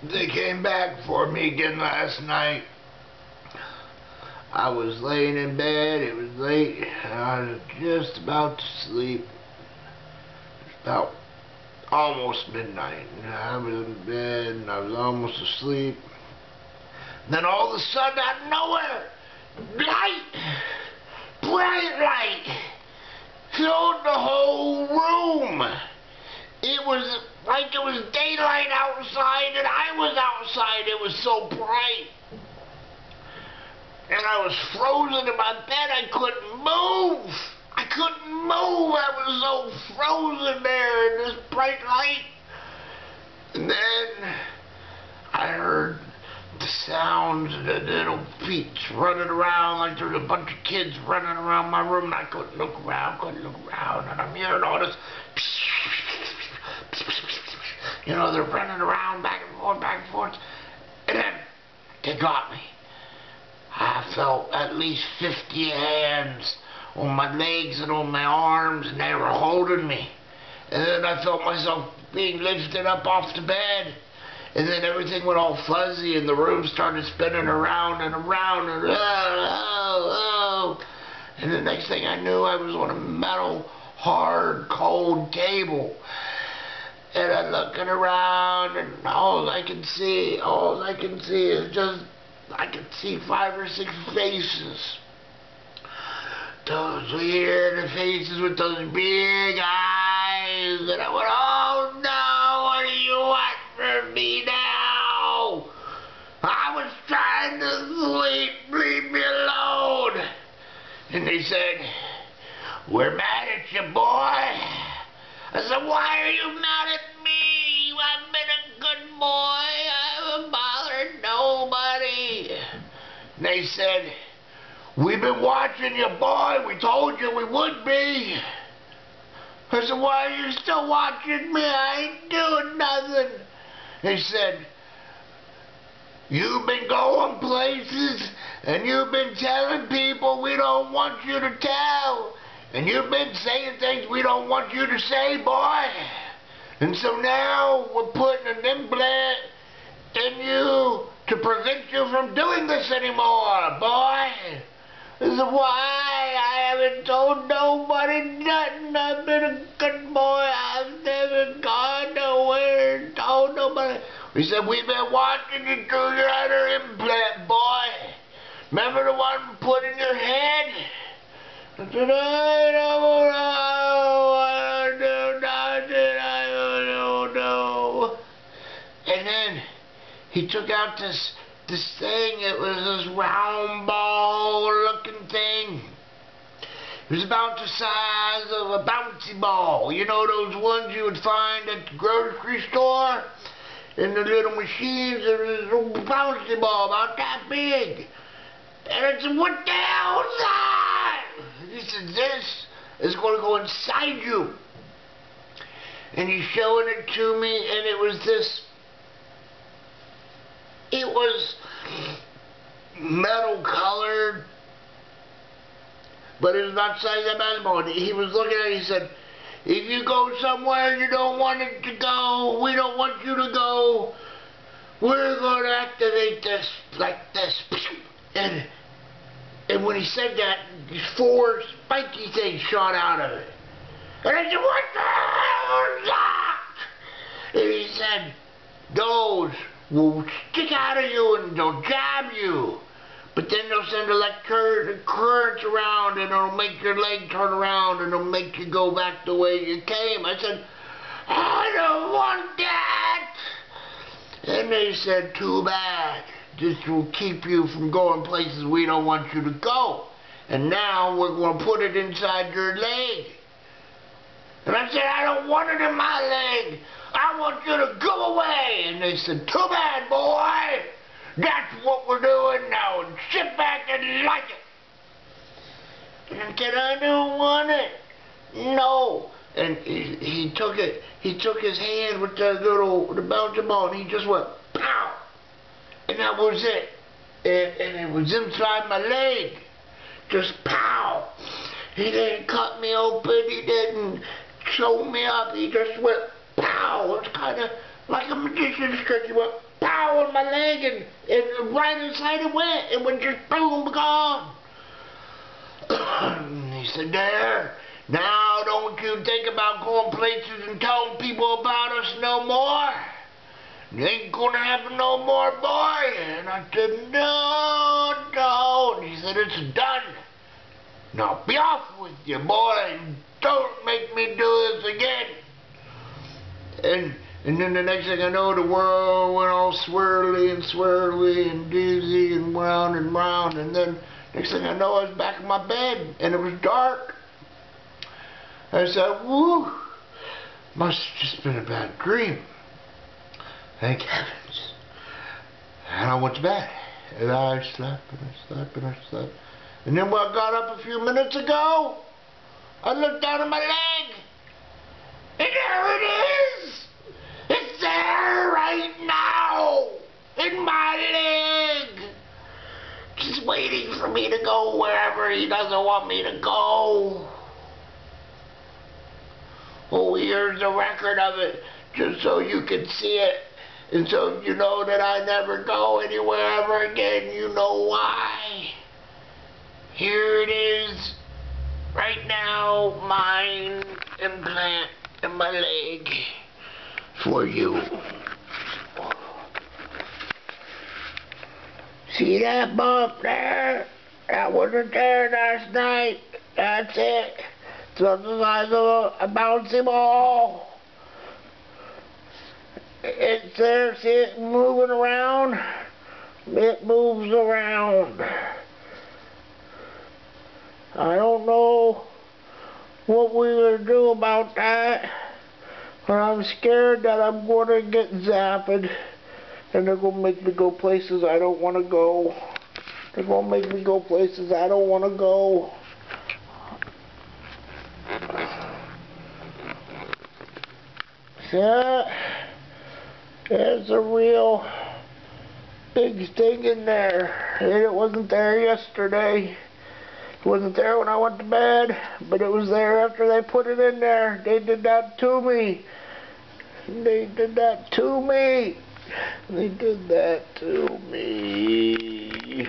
They came back for me again last night. I was laying in bed, it was late, and I was just about to sleep. It was about almost midnight, and I was in bed, and I was almost asleep. And then all of a sudden, out of nowhere, light, bright light, filled the whole room. It was like it was daylight outside, and I was outside. It was so bright. And I was frozen in my bed. I couldn't move. I couldn't move. I was so frozen there in this bright light. And then I heard the sounds of the little feet running around like there was a bunch of kids running around my room. And I couldn't look around, And I'm hearing all this. You know, they're running around back and forth. And then they got me. I felt at least 50 hands on my legs and on my arms, and they were holding me. And then I felt myself being lifted up off the bed. And then everything went all fuzzy, and the room started spinning around and around, and And the next thing I knew, I was on a metal, hard, cold table. And I'm looking around, and all I can see is just, I can see 5 or 6 faces. Those weird faces with those big eyes. And I went, oh no, what do you want from me now? I was trying to sleep, leave me alone. And they said, we're mad at you, boy. I said, why are you mad at me? I've been a good boy. I haven't bothered nobody. And they said, we've been watching you, boy. We told you we would be. I said, why are you still watching me? I ain't doing nothing. They said, you've been going places, and you've been telling people we don't want you to tell. And you've been saying things we don't want you to say, boy. And so now we're putting an implant in you to prevent you from doing this anymore, boy. This is why I haven't told nobody nothing. I've been a good boy. I've never gone nowhere and told nobody. We said, we've been watching you do your other implant, boy. Remember the one we put in your head? I said, I don't know. And then he took out this thing. It was this round ball looking thing. It was about the size of a bouncy ball. You know those ones you would find at the grocery store? In the little machines, there was a little bouncy ball about that big. And I said, what the hell is that? He said, this is going to go inside you. And he's showing it to me, and it was this, it was metal colored, but it was not size of a basketball. He was looking at it, he said, if you go somewhere you don't want it to go, we don't want you to go, we're going to activate this like this. And when he said that, these 4 spiky things shot out of it. And I said, what the hell is that? And he said, those will stick out of you and they'll jab you. But then they'll send electric currents around, and it'll make your leg turn around, and it'll make you go back the way you came. I said, I don't want that. And they said, too bad. This will keep you from going places we don't want you to go. And now we're going to put it inside your leg. And I said, I don't want it in my leg. I want you to go away. And they said, too bad, boy. That's what we're doing now. And sit back and like it. And I said, I don't want it. No. And he took it. He took his hand with the bouncing ball, and he just went, pow. And that was it. And it was inside my leg. Just pow. He didn't cut me open. He didn't sew me up. He just went pow. It was kind of like a magician's trick. He went pow on my leg, and right inside it went. It went just boom, gone. He said, there, now don't you think about going places and telling people about us no more. It ain't gonna happen no more, boy. And I said, no, no. And he said, it's done. Now be off with you, boy. Don't make me do this again. And then the next thing I know, the world went all swirly and swirly and dizzy and round and round. And then next thing I know, I was back in my bed and it was dark. I said, woo, must have just been a bad dream. Thank heavens. And I went to bed. And I slept and I slept and I slept. And then when I got up a few minutes ago, I looked down at my leg. And there it is. It's there right now. In my leg. Just waiting for me to go wherever he doesn't want me to go. Oh, here's a record of it. Just so you can see it. And so you know that I never go anywhere ever again. You know why. Here it is. Right now, mine implant in my leg. For you. See that bump there? That wasn't there last night. That's it. It's the size of a bouncy ball. It's there, see it moving around? It moves around. I don't know what we're going to do about that, but I'm scared that I'm going to get zapped, and they're going to make me go places I don't want to go. They're going to make me go places I don't want to go. So, there's a real big thing in there. And it wasn't there yesterday. It wasn't there when I went to bed, but it was there after they put it in there. They did that to me. They did that to me. They did that to me.